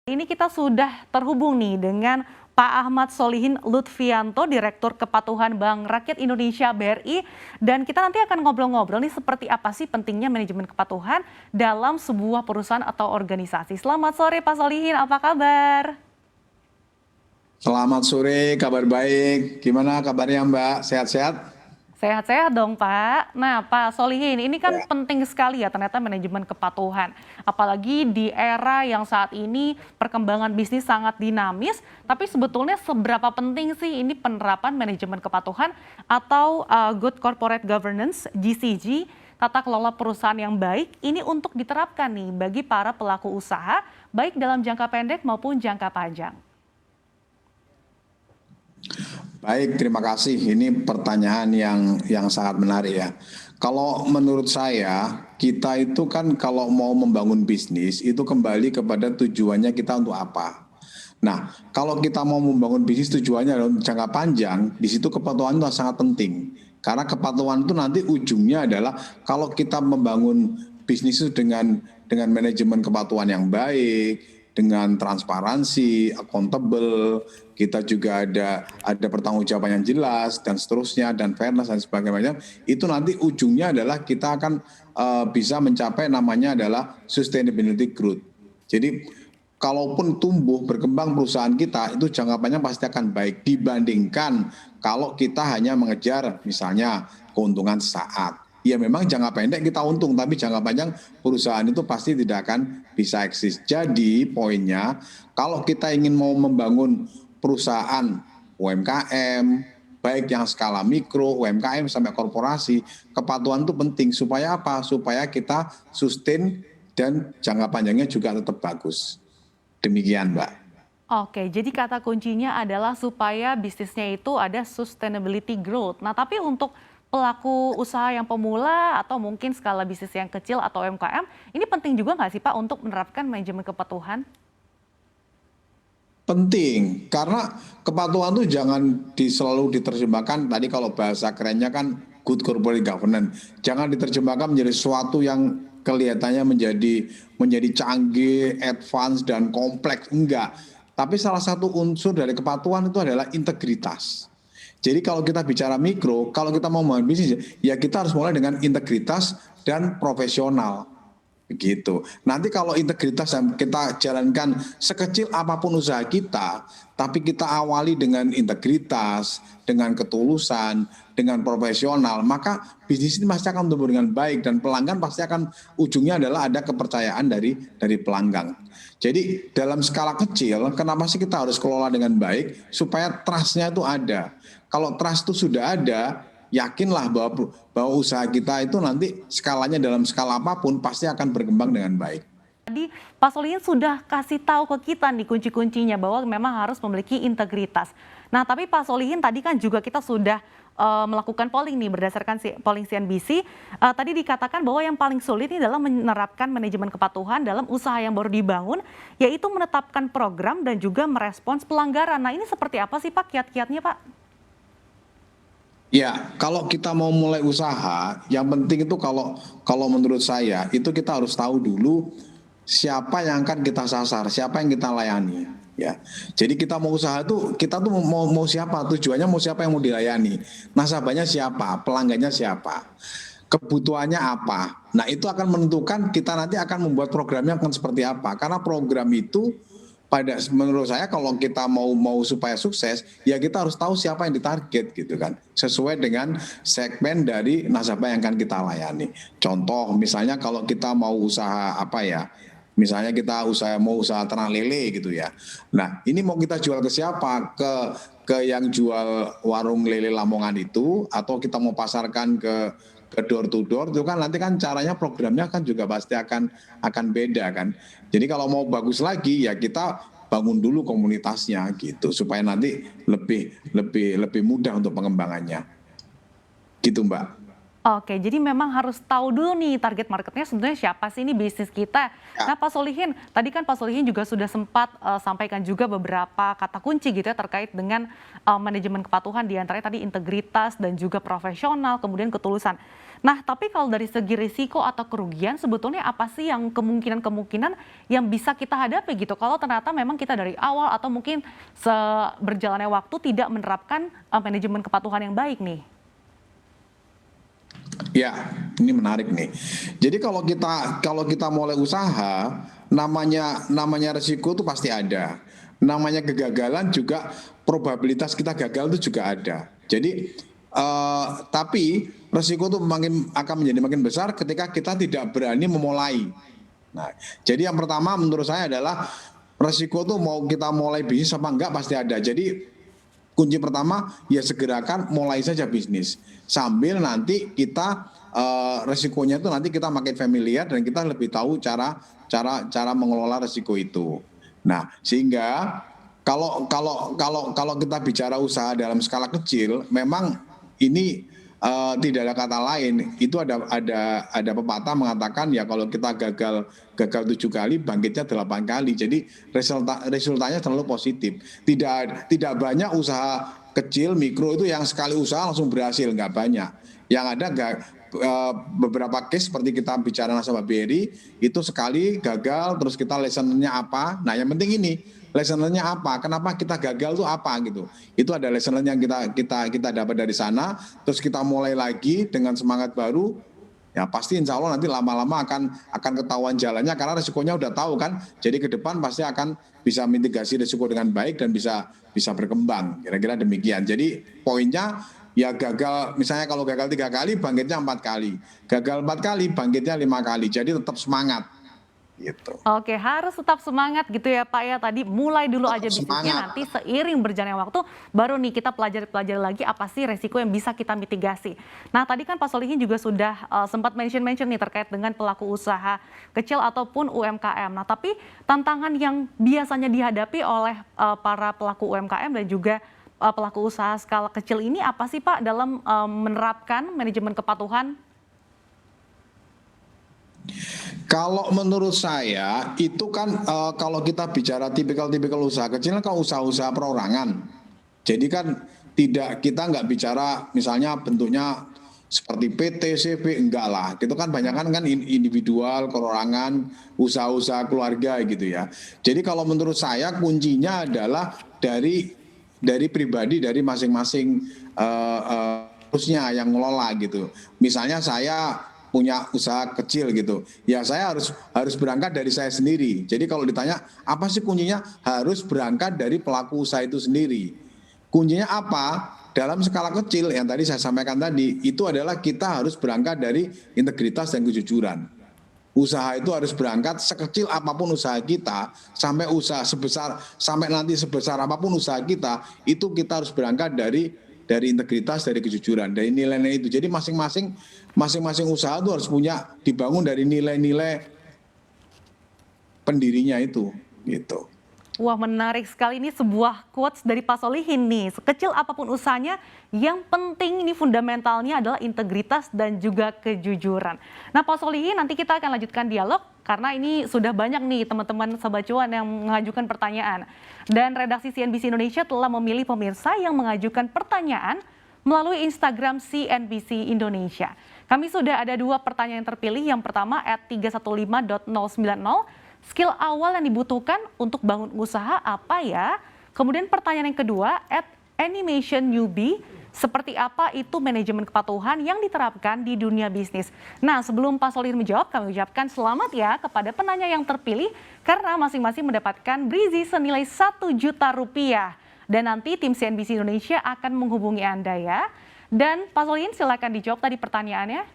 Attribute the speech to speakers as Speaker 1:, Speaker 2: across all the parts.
Speaker 1: Ini kita sudah terhubung nih dengan Pak Ahmad Solihin Lutfianto, Direktur Kepatuhan Bank Rakyat Indonesia (BRI). Dan kita nanti akan ngobrol-ngobrol nih seperti apa sih pentingnya manajemen kepatuhan dalam sebuah perusahaan atau organisasi. Selamat sore Pak Solihin, apa kabar?
Speaker 2: Selamat sore, kabar baik. Gimana kabarnya Mbak? Sehat-sehat?
Speaker 1: Sehat-sehat dong Pak. Nah Pak Solihin, ini kan
Speaker 2: Ya.
Speaker 1: penting sekali ya ternyata manajemen kepatuhan. Apalagi di era yang saat ini perkembangan bisnis sangat dinamis, tapi sebetulnya seberapa penting sih ini penerapan manajemen kepatuhan atau Good Corporate Governance (GCG), tata kelola perusahaan yang baik, ini untuk diterapkan nih bagi para pelaku usaha, baik dalam jangka pendek maupun jangka panjang.
Speaker 2: Baik, terima kasih. Ini pertanyaan yang sangat menarik ya. Kalau menurut saya, kita itu kan kalau mau membangun bisnis itu kembali kepada tujuannya kita untuk apa. Nah, kalau kita mau membangun bisnis tujuannya adalah untuk jangka panjang, di situ kepatuhan itu sangat penting. Karena kepatuhan itu nanti ujungnya adalah kalau kita membangun bisnis itu dengan manajemen kepatuhan yang baik, dengan transparansi, accountable, kita juga ada pertanggungjawaban yang jelas dan seterusnya dan fairness dan sebagainya. Itu nanti ujungnya adalah kita akan bisa mencapai namanya adalah sustainability growth. Jadi kalaupun tumbuh berkembang perusahaan kita itu jangka panjang pasti akan baik dibandingkan kalau kita hanya mengejar misalnya keuntungan sesaat. Ya memang jangka pendek kita untung, tapi jangka panjang perusahaan itu pasti tidak akan bisa eksis. Jadi poinnya, kalau kita ingin mau membangun perusahaan UMKM, baik yang skala mikro, UMKM sampai korporasi, kepatuhan itu penting. Supaya apa? Supaya kita sustain dan jangka panjangnya juga tetap bagus. Demikian Mbak.
Speaker 1: Oke, jadi kata kuncinya adalah supaya bisnisnya itu ada sustainability growth. Nah, tapi untuk pelaku usaha yang pemula atau mungkin skala bisnis yang kecil atau UMKM, ini penting juga nggak sih Pak untuk menerapkan manajemen kepatuhan?
Speaker 2: Penting, karena kepatuhan itu jangan selalu diterjemahkan, tadi kalau bahasa kerennya kan good corporate governance. Jangan diterjemahkan menjadi sesuatu yang kelihatannya menjadi canggih, advance dan kompleks, enggak. Tapi salah satu unsur dari kepatuhan itu adalah integritas. Jadi kalau kita bicara mikro, kalau kita mau membangun bisnis, ya kita harus mulai dengan integritas dan profesional. Begitu. Nanti kalau integritas yang kita jalankan sekecil apapun usaha kita, tapi kita awali dengan integritas, dengan ketulusan, dengan profesional, maka bisnis ini pasti akan tumbuh dengan baik dan pelanggan pasti akan ujungnya adalah ada kepercayaan dari pelanggan. Jadi dalam skala kecil, kenapa sih kita harus kelola dengan baik supaya trust-nya itu ada. Kalau trust itu sudah ada, yakinlah bahwa usaha kita itu nanti skalanya dalam skala apapun pasti akan berkembang dengan baik.
Speaker 1: Tadi Pak Solihin sudah kasih tahu ke kita nih kunci-kuncinya bahwa memang harus memiliki integritas. Nah, tapi Pak Solihin tadi kan juga kita sudah melakukan polling nih berdasarkan polling CNBC. Tadi dikatakan bahwa yang paling sulit ini dalam menerapkan manajemen kepatuhan dalam usaha yang baru dibangun, yaitu menetapkan program dan juga merespons pelanggaran. Nah, ini seperti apa sih Pak kiat-kiatnya Pak?
Speaker 2: Ya, kalau kita mau mulai usaha, yang penting itu kalau menurut saya itu kita harus tahu dulu siapa yang akan kita sasar, siapa yang kita layani. Ya, jadi kita mau usaha tuh kita tuh mau siapa, tujuannya mau siapa yang mau dilayani, nasabahnya siapa, pelanggannya siapa, kebutuhannya apa. Nah itu akan menentukan kita nanti akan membuat programnya akan seperti apa. Karena program itu menurut saya kalau kita mau supaya sukses ya kita harus tahu siapa yang ditarget gitu kan sesuai dengan segmen dari nasabah yang akan kita layani. Contoh misalnya kalau kita mau usaha apa ya, misalnya kita mau usaha ternak lele gitu ya. Nah ini mau kita jual ke siapa, ke yang jual warung lele Lamongan itu atau kita mau pasarkan ke door to door itu kan nanti kan caranya programnya kan juga pasti akan beda kan. Jadi kalau mau bagus lagi ya kita bangun dulu komunitasnya gitu supaya nanti lebih mudah untuk pengembangannya. Gitu Mbak.
Speaker 1: Oke, jadi memang harus tahu dulu nih target marketnya sebenarnya siapa sih ini bisnis kita.
Speaker 2: Ya.
Speaker 1: Nah, Pak Solihin, tadi kan Pak Solihin juga sudah sempat sampaikan juga beberapa kata kunci gitu ya terkait dengan manajemen kepatuhan, diantaranya tadi integritas dan juga profesional, kemudian ketulusan. Nah, tapi kalau dari segi risiko atau kerugian sebetulnya apa sih yang kemungkinan-kemungkinan yang bisa kita hadapi gitu kalau ternyata memang kita dari awal atau mungkin berjalannya waktu tidak menerapkan manajemen kepatuhan yang baik nih?
Speaker 2: Ya, ini menarik nih. Jadi kalau kita mulai usaha, namanya resiko itu pasti ada. Namanya kegagalan juga probabilitas kita gagal itu juga ada. Jadi tapi resiko itu akan menjadi makin besar ketika kita tidak berani memulai. Nah, jadi yang pertama menurut saya adalah resiko itu mau kita mulai bisnis apa enggak pasti ada. Jadi kunci pertama ya segerakan mulai saja bisnis sambil nanti kita resikonya itu nanti kita makin familiar dan kita lebih tahu cara mengelola resiko itu. Nah, sehingga kalau kita bicara usaha dalam skala kecil, memang ini tidak ada kata lain. Itu ada pepatah mengatakan ya kalau kita gagal 7 kali, bangkitnya 8 kali. Jadi resultanya selalu positif. Tidak banyak usaha kecil mikro itu yang sekali usaha langsung berhasil, nggak banyak. Yang ada beberapa case seperti kita bicara nasabah BRI itu sekali gagal, terus kita lesson-nya apa? Nah, yang penting ini lesson learn-nya apa? Kenapa kita gagal tuh apa gitu? Itu ada lesson learn yang kita dapat dari sana, terus kita mulai lagi dengan semangat baru. Ya pasti insya Allah nanti lama-lama akan ketahuan jalannya karena resikonya udah tahu kan. Jadi ke depan pasti akan bisa mitigasi risiko dengan baik dan bisa berkembang. Kira-kira demikian. Jadi poinnya ya gagal, misalnya kalau gagal 3 kali, bangkitnya 4 kali. Gagal 4 kali, bangkitnya 5 kali. Jadi tetap semangat. Gitu.
Speaker 1: Oke, harus tetap semangat gitu ya Pak ya. Tadi mulai dulu aja bisnisnya, nanti seiring berjalannya waktu baru nih kita pelajari lagi apa sih resiko yang bisa kita mitigasi. Nah, tadi kan Pak Solihin juga sudah sempat mention nih terkait dengan pelaku usaha kecil ataupun UMKM. Nah, tapi tantangan yang biasanya dihadapi oleh para pelaku UMKM dan juga pelaku usaha skala kecil ini apa sih Pak dalam menerapkan manajemen kepatuhan?
Speaker 2: Kalau menurut saya itu kan kalau kita bicara tipikal usaha kecil kan usaha-usaha perorangan. Jadi kan kita nggak bicara misalnya bentuknya seperti PT, CV, enggak lah. Itu kan banyak kan individual, perorangan, usaha-usaha keluarga gitu ya. Jadi kalau menurut saya kuncinya adalah dari pribadi dari masing-masing harusnya yang ngelola gitu. Misalnya saya punya usaha kecil gitu. Ya saya harus berangkat dari saya sendiri. Jadi kalau ditanya apa sih kuncinya? Harus berangkat dari pelaku usaha itu sendiri. Kuncinya apa? Dalam skala kecil yang tadi saya sampaikan tadi, itu adalah kita harus berangkat dari integritas dan kejujuran. Usaha itu harus berangkat sekecil apapun usaha kita, sampai nanti sebesar apapun usaha kita, itu kita harus berangkat dari integritas, dari kejujuran, dari nilai-nilai itu. Jadi masing-masing usaha itu harus dibangun dari nilai-nilai pendirinya itu, gitu.
Speaker 1: Wah, menarik sekali, ini sebuah quotes dari Pak Solihin nih. Sekecil apapun usahanya, yang penting ini fundamentalnya adalah integritas dan juga kejujuran. Nah, Pak Solihin, nanti kita akan lanjutkan dialog karena ini sudah banyak nih teman-teman Sobat Cuan yang mengajukan pertanyaan. Dan redaksi CNBC Indonesia telah memilih pemirsa yang mengajukan pertanyaan melalui Instagram CNBC Indonesia. Kami sudah ada 2 pertanyaan yang terpilih. Yang pertama @315.090. Skill awal yang dibutuhkan untuk bangun usaha apa ya? Kemudian pertanyaan yang kedua @animation newbie. Seperti apa itu manajemen kepatuhan yang diterapkan di dunia bisnis? Nah, sebelum Pak Solihin menjawab, kami ucapkan selamat ya kepada penanya yang terpilih karena masing-masing mendapatkan brizi senilai Rp1 juta. Dan nanti tim CNBC Indonesia akan menghubungi Anda ya. Dan Pak Solihin silakan dijawab tadi pertanyaannya.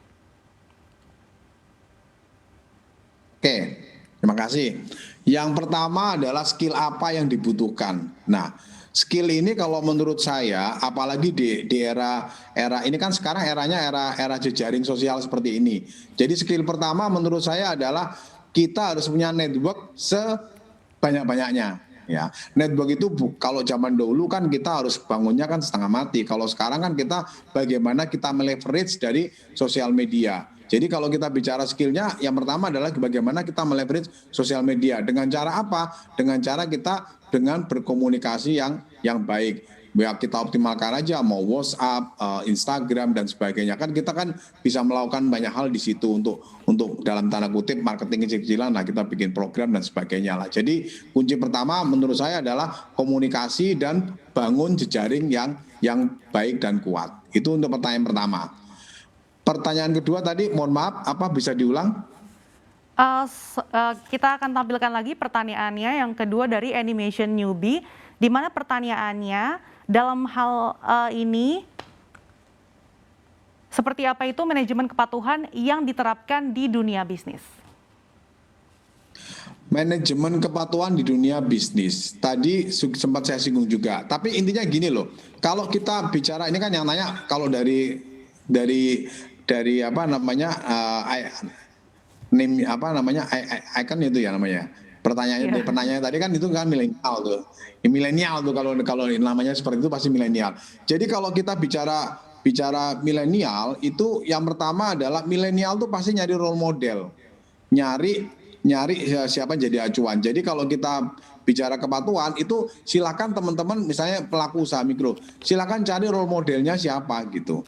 Speaker 2: Oke, terima kasih. Yang pertama adalah skill apa yang dibutuhkan. Nah, skill ini kalau menurut saya, apalagi di era ini kan sekarang eranya era jejaring sosial seperti ini. Jadi skill pertama menurut saya adalah kita harus punya network sebanyak-banyaknya. ya. Network itu kalau zaman dahulu kan kita harus bangunnya kan setengah mati. Kalau sekarang kan kita bagaimana kita meleverage dari sosial media. Jadi kalau kita bicara skillnya, yang pertama adalah bagaimana kita meleverage sosial media. Dengan cara apa? Dengan cara kita dengan berkomunikasi yang baik. Ya kita optimalkan aja mau WhatsApp, Instagram dan sebagainya. Kan kita kan bisa melakukan banyak hal di situ untuk dalam tanda kutip marketing kecil-kecilan lah, kita bikin program dan sebagainya lah. Jadi kunci pertama menurut saya adalah komunikasi dan bangun jejaring yang baik dan kuat. Itu untuk pertanyaan pertama. Pertanyaan kedua tadi, mohon maaf, apa bisa diulang?
Speaker 1: Kita akan tampilkan lagi pertanyaannya yang kedua dari Animation Newbie, di mana pertanyaannya dalam hal ini seperti apa itu manajemen kepatuhan yang diterapkan di dunia bisnis?
Speaker 2: Manajemen kepatuhan di dunia bisnis. Tadi sempat saya singgung juga. Tapi intinya gini loh, kalau kita bicara ini kan yang nanya kalau dari apa namanya name apa namanya icon itu ya namanya. Pertanyaannya tadi kan itu kan milenial tuh. Milenial tuh kalau namanya seperti itu pasti milenial. Jadi kalau kita bicara milenial itu yang pertama adalah milenial tuh pasti nyari role model. Nyari siapa jadi acuan. Jadi kalau kita bicara kepatuhan itu silakan teman-teman misalnya pelaku usaha mikro, silakan cari role modelnya siapa gitu.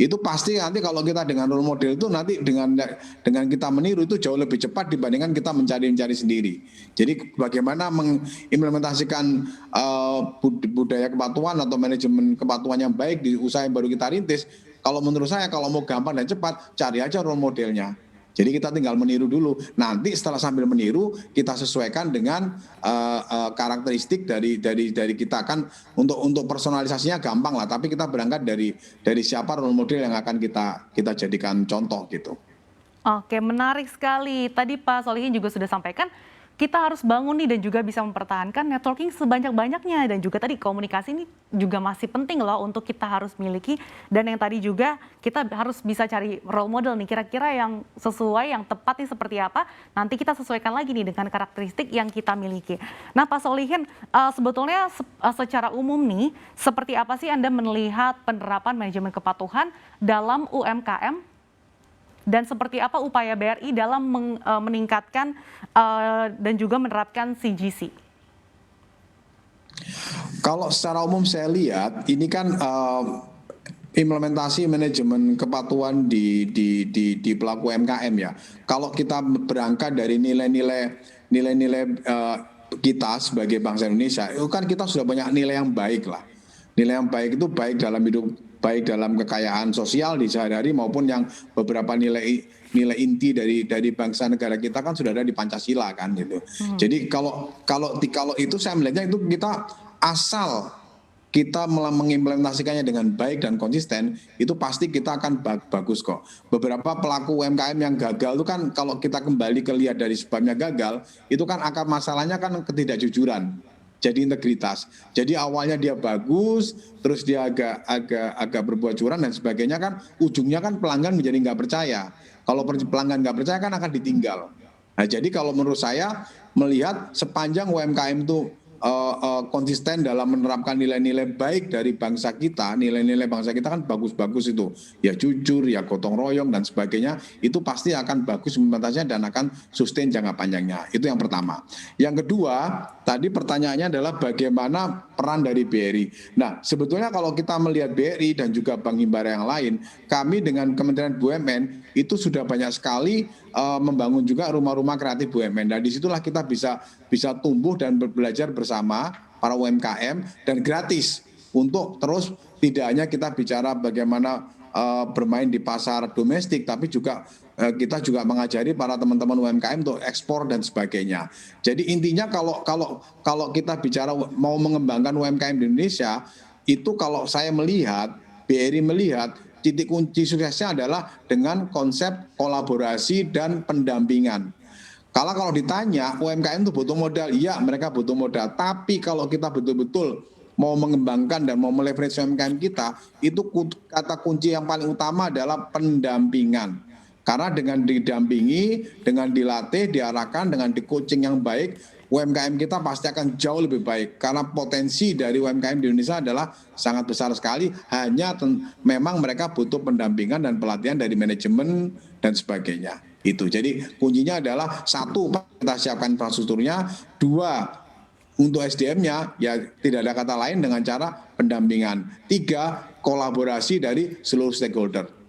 Speaker 2: Itu pasti nanti kalau kita dengan role model itu nanti dengan kita meniru itu jauh lebih cepat dibandingkan kita mencari sendiri. Jadi bagaimana mengimplementasikan budaya kepatuhan atau manajemen kepatuhan yang baik di usaha yang baru kita rintis. Kalau menurut saya kalau mau gampang dan cepat cari aja role modelnya. Jadi kita tinggal meniru dulu. Nanti setelah sambil meniru kita sesuaikan dengan karakteristik dari kita kan untuk personalisasinya gampang lah. Tapi kita berangkat dari siapa role model yang akan kita jadikan contoh gitu.
Speaker 1: Oke, menarik sekali. Tadi Pak Solihin juga sudah sampaikan, kita harus bangun nih dan juga bisa mempertahankan networking sebanyak-banyaknya. Dan juga tadi komunikasi ini juga masih penting loh untuk kita harus miliki. Dan yang tadi juga kita harus bisa cari role model nih, kira-kira yang sesuai, yang tepat nih seperti apa. Nanti kita sesuaikan lagi nih dengan karakteristik yang kita miliki. Nah Pak Solihin, sebetulnya secara umum nih, seperti apa sih Anda melihat penerapan manajemen kepatuhan dalam UMKM? Dan seperti apa upaya BRI dalam meningkatkan dan juga menerapkan CGC?
Speaker 2: Kalau secara umum saya lihat ini kan implementasi manajemen kepatuhan di pelaku UMKM ya. Kalau kita berangkat dari nilai-nilai kita sebagai bangsa Indonesia, itu kan kita sudah banyak nilai yang baik lah. Nilai yang baik itu baik dalam hidup, baik dalam kekayaan sosial di sehari-hari maupun yang beberapa nilai inti dari bangsa negara kita kan sudah ada di Pancasila kan gitu. Jadi kalau itu saya melihatnya itu kita asal kita mengimplementasikannya dengan baik dan konsisten itu pasti kita akan bagus kok. Beberapa pelaku UMKM yang gagal itu kan kalau kita kembali lihat dari sebabnya gagal itu kan akar masalahnya kan ketidakjujuran. Jadi integritas. Jadi awalnya dia bagus, terus dia agak berbuat curang dan sebagainya kan ujungnya kan pelanggan menjadi nggak percaya. Kalau pelanggan nggak percaya kan akan ditinggal. Nah jadi kalau menurut saya melihat sepanjang UMKM itu konsisten dalam menerapkan nilai-nilai baik dari bangsa kita, nilai-nilai bangsa kita kan bagus-bagus itu. Ya jujur, ya gotong royong dan sebagainya, itu pasti akan bagus implementasinya dan akan sustain jangka panjangnya. Itu yang pertama. Yang kedua, tadi pertanyaannya adalah bagaimana peran dari BRI. Nah, sebetulnya kalau kita melihat BRI dan juga Bank Himbara yang lain, kami dengan Kementerian BUMN itu sudah banyak sekali membangun juga rumah-rumah kreatif BUMN. Dan disitulah kita bisa tumbuh dan belajar bersama para UMKM dan gratis untuk terus tidak hanya kita bicara bagaimana bermain di pasar domestik, tapi juga kita juga mengajari para teman-teman UMKM untuk ekspor dan sebagainya. Jadi intinya kalau kita bicara mau mengembangkan UMKM di Indonesia, itu kalau saya melihat, BRI melihat titik kunci suksesnya adalah dengan konsep kolaborasi dan pendampingan. Kalau ditanya UMKM itu butuh modal, iya mereka butuh modal. Tapi kalau kita betul-betul mau mengembangkan dan mau meleverage UMKM kita, itu kata kunci yang paling utama adalah pendampingan. Karena dengan didampingi, dengan dilatih, diarahkan, dengan di coaching yang baik, UMKM kita pasti akan jauh lebih baik karena potensi dari UMKM di Indonesia adalah sangat besar sekali. Hanya memang mereka butuh pendampingan dan pelatihan dari manajemen dan sebagainya. Itu. Jadi kuncinya adalah satu, kita siapkan infrastrukturnya, dua, untuk SDM-nya ya tidak ada kata lain dengan cara pendampingan, tiga, kolaborasi dari seluruh stakeholder.